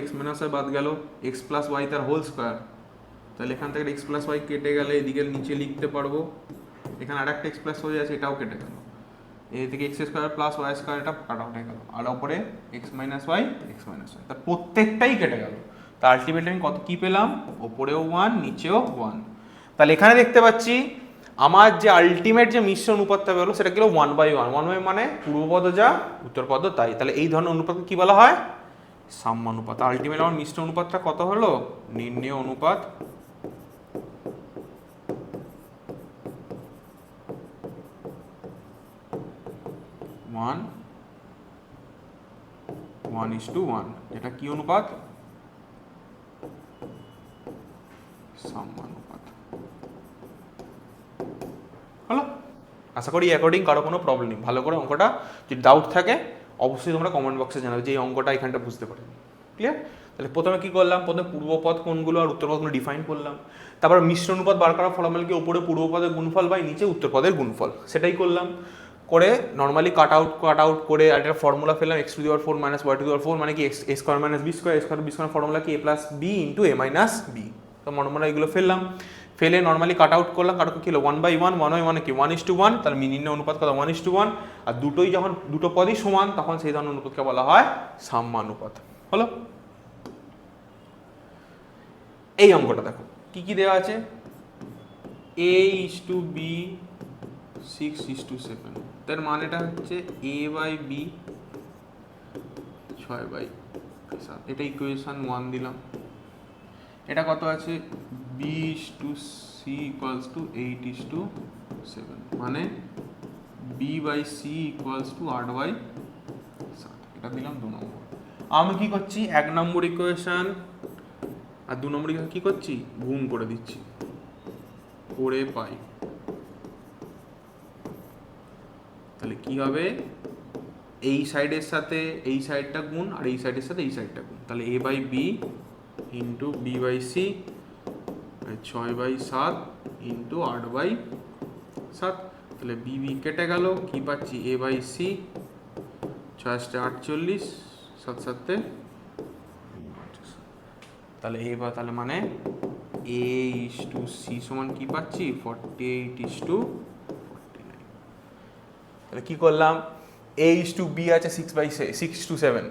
বাদ গেল, এক্স প্লাস ওয়াই তার হোল স্কোয়ার, তাহলে এখান থেকে এক্স প্লাস ওয়াই কেটে গেলে এদিকে নিচে লিখতে পারবো, এখানে আর একটা এক্স প্লাস ওয়াই আছে, এটাও কেটে গেল, এদিকে X square plus Y square এটা কাটা উঠে গেল, আর ওপরে এক্স মাইনাস ওয়াই তার প্রত্যেকটাই কেটে গেল। তা আলটিমেটলি আমি কত কি পেলাম, ওপরেও 1 নিচেও 1। তাহলে এখানে দেখতে পাচ্ছি আমার যে আলটিমেট যে মিশ্র অনুপাতটা বেরোলো সেটা কি হলো 1/1, 1 মানে পূর্বপদ যা উত্তরপদ তাই। তাহলে এই ধরনের অনুপাতকে কি বলা হয়, সাম্যানুপাত। আলটিমেট আমার মিশ্র অনুপাতটা কত হলো, নির্ণেয় অনুপাত ওয়ান 1:1, এটা কি অনুপাত, সাম্যানুপাত হলো। আশা করি অ্যাকর্ডিং কারো কোনো প্রবলেম নেই। ভালো করে অঙ্কটা যদি ডাউট থাকে অবশ্যই তোমরা কমেন্ট বক্সে জানাবে যে এই অঙ্কটা এখানটা বুঝতে পারি। ক্লিয়ার? তাহলে প্রথমে কি করলাম, প্রথমে পূর্বপদ কোনগুলো আর উত্তরপদগুলো ডিফাইন করলাম, তারপর মিশ্র অনুপাত বার করার ফলাফল কি উপরে পূর্বপদের গুণফল বাই নিচে উত্তরপদের গুণফল, সেটাই করলাম। করে নর্মালি কাট আউট করে আর একটা ফর্মুলা ফেললাম, x to the power 4 minus y to the power 4 মানে কি a square minus b square, b square formula কি a plus b into a minus b. তো নর্মালি এগুলো ফেললাম, ফেলে নর্মালি কাট আউট করলাম, কাট কি হলো 1/1, 1/1 কি 1:1, তাহলে নির্ণয় অনুপাত কত 1:1, আর দুটোই যখন দুটো পদই সমান তখন সেই ধরনের অনুপাতকে বলা হয় সাম্যানুপাত। হলো? এই অঙ্কটা দেখো কি কি দেওয়া আছে, a:b 6:7, তার মানেটা হচ্ছে a/b 6/7, এটা ইকুয়েশন 1 দিলাম। এটা কত আছে, b B is to C equals to 8:7, মানে B by C equals to 8/7। এটা দিলাম 2 নম্বর। আমি কি করছি, 1 নম্বর ইকুয়েশন আর 2 নম্বর ইকুয়েশন কি করছি, গুণ করে দিচ্ছি, করে পাই। তাহলে কি হবে, এই সাইডের সাথে এই সাইডটা গুণ আর এই সাইডের সাথে এই সাইডটা গুণ, তাহলে a by B into B by C 6/7 into 8/7। তাহলে বি বি কেটে গেল, কি পাচ্ছি, a বাই সি 6×8 = 48, 7×7 = 49। তাহলে এবার তাহলে মানে a ইস টু সি সমান কি পাচ্ছি, 48:49। তাহলে কি করলাম, a ইস টু বি আছে 6/7,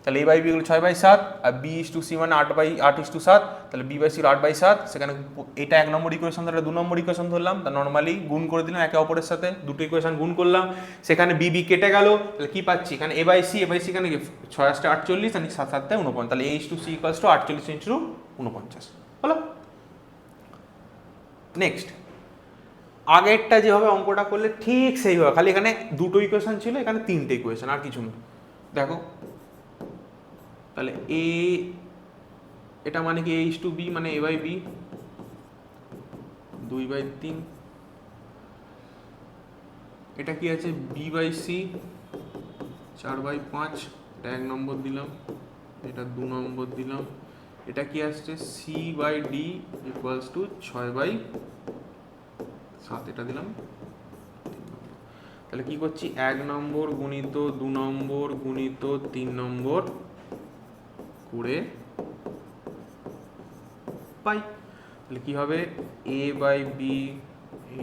তাহলে a বাই বি হলো 6/7, আর b ইস টু সি মানে 8/7, তাহলে b বাই সি 8/7। সেখানে এটা 1 নম্বর ইকুয়েশন, তাহলে 2 নম্বর ইকুয়েশন ধরলাম, তা নর্মালি গুণ করে দিলাম একে অপরের সাথে, দুটো ইকুয়েশন গুণ করলাম, সেখানে b b কেটে গেল, তাহলে কি পাচ্ছি, এখানে a বাই সি এখানে 6×8 = 48 আর 7×7 = 49, তাহলে a is to C equals to 48 × 49 হলো। নেক্সট, আগেরটা যেভাবে অঙ্কটা করলে ঠিক সেইভাবে, খালি এখানে দুটো ইকুয়েশন ছিল, এখানে 3টে ইকুয়েশন, আর কিছু না। দেখো তাহলে এ, এটা মানে কি, a ইস টু বি মানে a বাই বি 2/3, এটা কি আছে, b বাই সি 4/5, এটা 1 নম্বর দিলাম, এটা 2 নম্বর দিলাম, এটা কি আসছে, c by D equals to 6/7, এটা দিলাম 3 নম্বর। তাহলে কি করছি, 1 নম্বর গুণিত 2 নম্বর গুণিত 3 নম্বর করে পাই। তাহলে কি হবে, a by B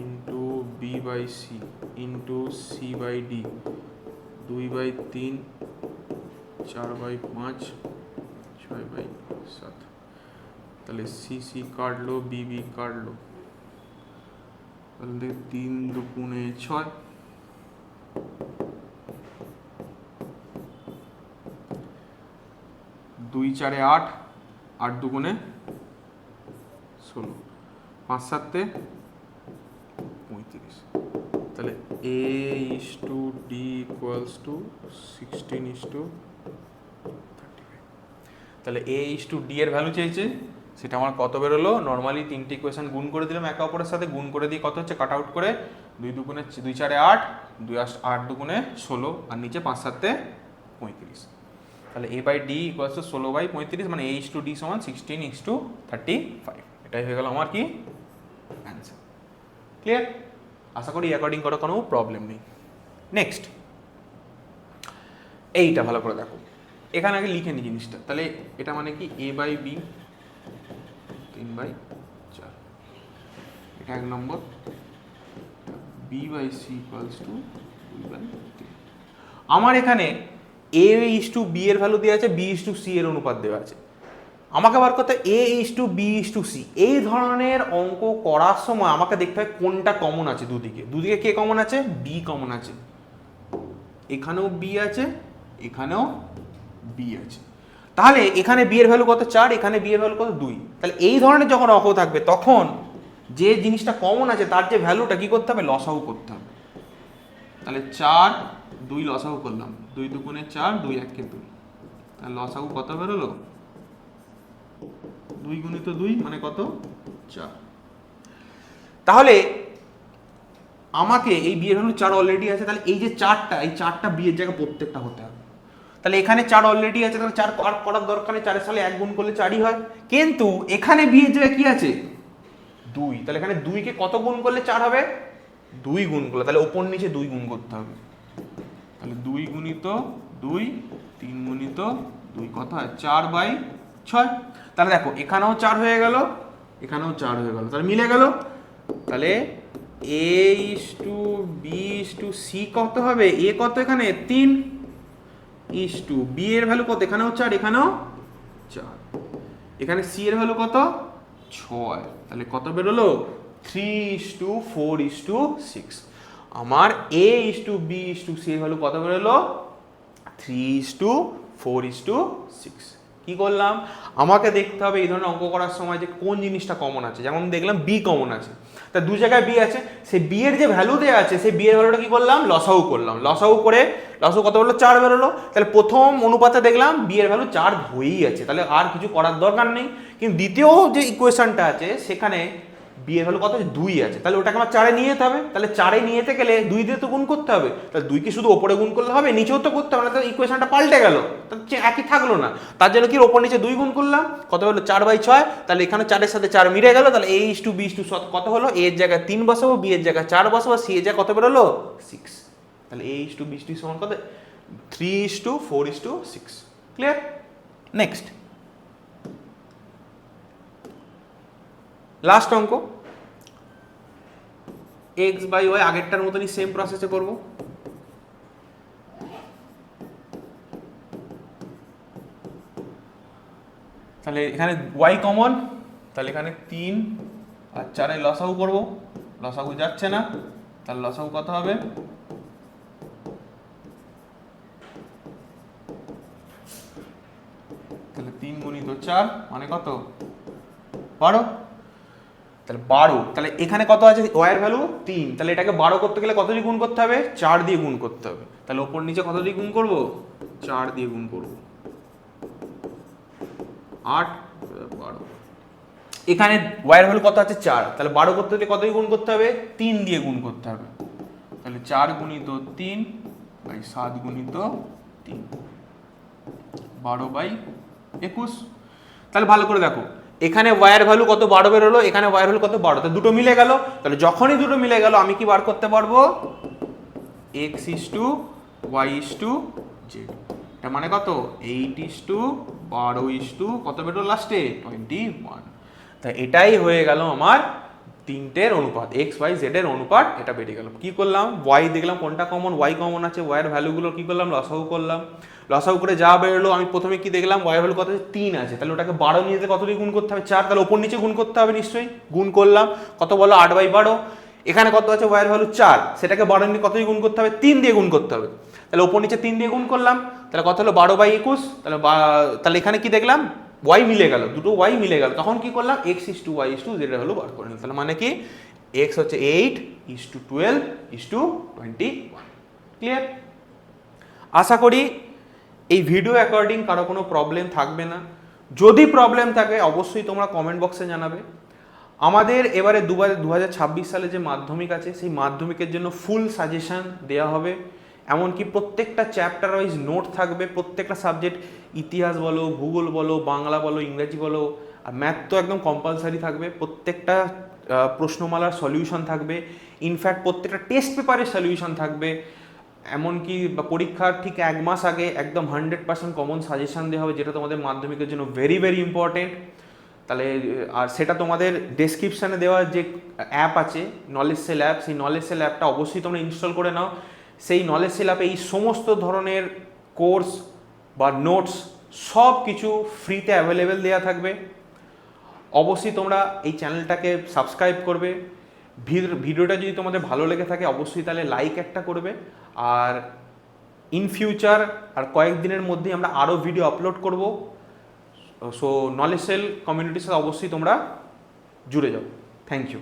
into B by C into C by D 2/3, 4/5, 6/7। তাহলে সি সি কাটলো, বি বি কাটলো, তাহলে 3 দুগুণে 6, 2 4 8, 8 দুগুণে 16, 5 7 35। তাহলে a is to D equals to 16:35। তাহলে a ইস টু ডি এর ভ্যালু চেয়েছে, সেটা আমার কত বেরোলো, নর্মালি 3টে ইকুয়েশন গুণ করে দিলাম একে অপরের সাথে, গুণ করে দিয়ে কত হচ্ছে, কাট আউট করে 2 4 8, 2 8 দুগুণে 16, আর নিচে 5 7 35। তাহলে a by D equals to 16/35, মানে a ইস টু ডি সমান 16:35। এটাই হয়ে গেল আমার কি অ্যান্সার। ক্লিয়ার? আশা করি অ্যাকর্ডিং করার কোনো প্রবলেম নেই। নেক্সট, এইটা ভালো করে দেখো, এখানে আগে লিখে নি জিনিসটা। তাহলে এটা মানে কি, a বাই বি 3/4, এটা 1 number, b by C equals to 2/3। আমার এখানে a ইস টু বি এর ভ্যালু দেওয়া আছে, b ইস টু সি এর অনুপাত দেওয়া আছে। আমাকে বার করতে a is to B is to C. এই ধরনের অঙ্ক করার সময় আমাকে দেখতে হয় কোনটা কমন আছে, দুদিকে কে কমন আছে, b কমন আছে, এখানেও b আছে, এখানেও b আছে। তাহলে এখানে b এর ভ্যালু কত, 4, এখানে b এর ভ্যালু কত, 2। তাহলে এই ধরনের যখন অঙ্ক থাকবে, তখন যে জিনিসটা কমন আছে তার যে ভ্যালুটা কি করতে হবে, লসাগু করতে হবে। তাহলে 4 2 লসাগু করলাম, 2 দুগুণে 4, 2 1 কে 2, তাহলে লসাগু কত বেরোলো, 2 গুণিত 2 মানে কত, 4। তাহলে আমাকে এই বি এর ভ্যালু 4 অলরেডি আছে, তাহলে এই যে 4টা, এই 4টা বি এর জায়গায় প্রত্যেকটা হতে হবে। তাহলে এখানে 4 অলরেডি আছে, তাহলে 4 আর করার দরকার নেই, 4 এর সাথে 1 গুণ করলে 4ই হয়। কিন্তু এখানে বি এর জায়গায় কি আছে, 2, তাহলে এখানে 2 কে কত গুণ করলে 4 হবে, 2 গুণ করলে, তাহলে ওপর নিচে 2 গুণ করতে হবে। তাহলে 2 গুণিত 2, 3 গুণিত 2 কত হয়, 4/6। তাহলে দেখো এখানেও 4 হয়ে গেল, এখানেও 4 হয়ে গেল, তাহলে মিলে গেল। তাহলে a is to B is to C কত হবে, a কত এখানে 3, ইস টু বি এর ভ্যালু কত, এখানেও 4, এখানেও 4, এখানে সি এর ভ্যালু কত, 6। তাহলে কত বেরোলো, 3:4:6। আমার a is to B is to C এর ভ্যালু কত বেরোলো, 3:4:6। কি করলাম, আমাকে দেখতে হবে এই ধরনের অঙ্ক করার সময় যে কোন জিনিসটা কমন আছে। যেমন দেখলাম বি কমন আছে, তা দু জায়গায় বি আছে, সেই বি এর যে ভ্যালু দেওয়া আছে সেই বি এর ভ্যালুটা কি করলাম, লসাগু করলাম। লসাগু করে লসাগু কত হলো, 4 বেরোলো। তাহলে প্রথম অনুপাতে দেখলাম বি এর ভ্যালু 4 হয়েই আছে, তাহলে আর কিছু করার দরকার নেই। কিন্তু দ্বিতীয় যে ইকুয়েশনটা আছে সেখানে বি এর ভ্যালু কত আছে, 2 আছে, তাহলে ওটাকে আমার 4-এ নিয়ে যেতে হবে। তাহলে 4-এ নিয়ে যেতে গেলে 2 দিয়ে তো গুণ করতে হবে, তাহলে 2 কি শুধু ওপরে গুণ করলে হবে, নিচেও তো করতে হবে না, তাহলে ইকুয়েশনটা পাল্টে গেল, তাহলে একই থাকলো না। তার জন্য কি ওপর নিচে 2 গুণ করলাম, কত হলো 4/6, তাহলে এখানে 4-এর সাথে 4 মিলে গেল, তাহলে a:b: কত হলো, a এর জায়গায় 3 বসাবো, b এর জায়গায় 4 বসাবো, c এর জায়গায় কত বেরোলো 6, তাহলে a:b: সমান কত 3:4:6। ক্লিয়ার? নেক্সট লাস্ট অঙ্ক, x/y আগেরটার মতনই সেম প্রসেসে করব। তাহলে এখানে y কমন, তাহলে এখানে 3 আর 4-এ লসাগু করব, লসাগু যাচ্ছে না, তাহলে লসাগু কত হবে, তাহলে 3 গুণিত 4 মানে কত 12, তাহলে 12, তাহলে এখানে কত আছে y এর ভ্যালু 3, তাহলে এটাকে 12 করতে গেলে কত দিয়ে গুণ করতে হবে, 4 দিয়ে গুণ করতে হবে। তাহলে ওপর নিচে কত দিয়ে গুণ করব, 4 দিয়ে গুণ করব, 8 12। এখানে y এর ভ্যালু কত আছে 4, তাহলে 12 করতে গেলে কত দিয়ে গুণ করতে হবে, 3 দিয়ে গুণ করতে হবে। তাহলে 4 গুণিত 3 বাই 7 গুণিত 3, 12/21। তাহলে ভালো করে দেখো, এখানে y এর ভ্যালু কত 12 বেরোলো, এখানে y এর ভ্যালু কত 12, তাহলে দুটো মিলে গেল। তাহলে যখনই দুটো মিলে গেল আমি কি বার করতে পারবো, x:y:z, এটা মানে কত 8:12 কত বেরোলো লাস্টে 21। তাই এটাই হয়ে গেল আমার তিনটের অনুপাত, x/y/z এর অনুপাত, এটা বেরিয়ে গেল। কি করলাম, y দেখলাম কোনটা কমন, y কমন আছে, y এর ভ্যালুগুলো কি করলাম, লসাগু করলাম। লসাগু করে যা বেরোলো, আমি প্রথমে কি দেখলাম y এর ভ্যালু কত আছে 3 আছে, তাহলে ওটাকে 12 নিয়ে যেতে কত দিয়ে গুণ করতে হবে 4, তাহলে ওপর নিচে গুণ করতে হবে নিশ্চয়ই, গুণ করলাম, কত বলো 8/12। এখানে কত আছে y এর ভ্যালু 4, সেটাকে 12 নিয়ে কত দিয়ে গুণ করতে হবে, 3 দিয়ে গুণ করতে হবে, তাহলে ওপর নিচে 3 দিয়ে গুণ করলাম, তাহলে কত হলো 12/21। তাহলে এখানে কি দেখলাম y মিলে গেল, দুটো y মিলে গেল, তখন কি করলাম x:y:z এর ভ্যালু বার করে নিলাম। তাহলে মানে কি x হচ্ছে 8:12:21। ক্লিয়ার? আশা করি এই ভিডিও অ্যাকর্ডিং কারো কোনো প্রবলেম থাকবে না। যদি প্রবলেম থাকে অবশ্যই তোমরা কমেন্ট বক্সে জানাবে। আমাদের এবারে 2026 সালে যে মাধ্যমিক আছে সেই মাধ্যমিকের জন্য ফুল সাজেশন দেওয়া হবে, এমনকি প্রত্যেকটা চ্যাপ্টার ওয়াইজ নোট থাকবে, প্রত্যেকটা সাবজেক্ট, ইতিহাস বলো, ভূগোল বলো, বাংলা বলো, ইংরেজি বলো, আর ম্যাথ তো একদম কম্পালসারি থাকবে। প্রত্যেকটা প্রশ্নমালার সলিউশন থাকবে, ইনফ্যাক্ট প্রত্যেকটা টেস্ট পেপারের সলিউশন থাকবে, এমনকি পরীক্ষার ঠিক 1 মাস আগে একদম 100% কমন সাজেশন দেওয়া হবে, যেটা তোমাদের মাধ্যমিকের জন্য ভেরি ভেরি ইম্পর্টেন্ট। তাহলে আর সেটা তোমাদের ডেসক্রিপশানে দেওয়া যে অ্যাপ আছে নলেজ সেল অ্যাপ, সেই নলেজ সেল অ্যাপটা অবশ্যই তোমরা ইনস্টল করে নাও। সেই নলেজ সেল অ্যাপে এই সমস্ত ধরনের কোর্স বা নোটস সব কিছু ফ্রিতে অ্যাভেলেবেল দেওয়া থাকবে। অবশ্যই তোমরা এই চ্যানেলটাকে সাবস্ক্রাইব করবে। ভিডিওটা যদি তোমাদের ভালো লেগে থাকে অবশ্যই তাহলে লাইক একটা করবে। আর ইন ফিউচার আর কয়েকদিনের মধ্যেই আমরা আরও ভিডিও আপলোড করব। সো নলেজ সেল কমিউনিটির সাথে অবশ্যই তোমরা জুড়ে যাও। Thank you.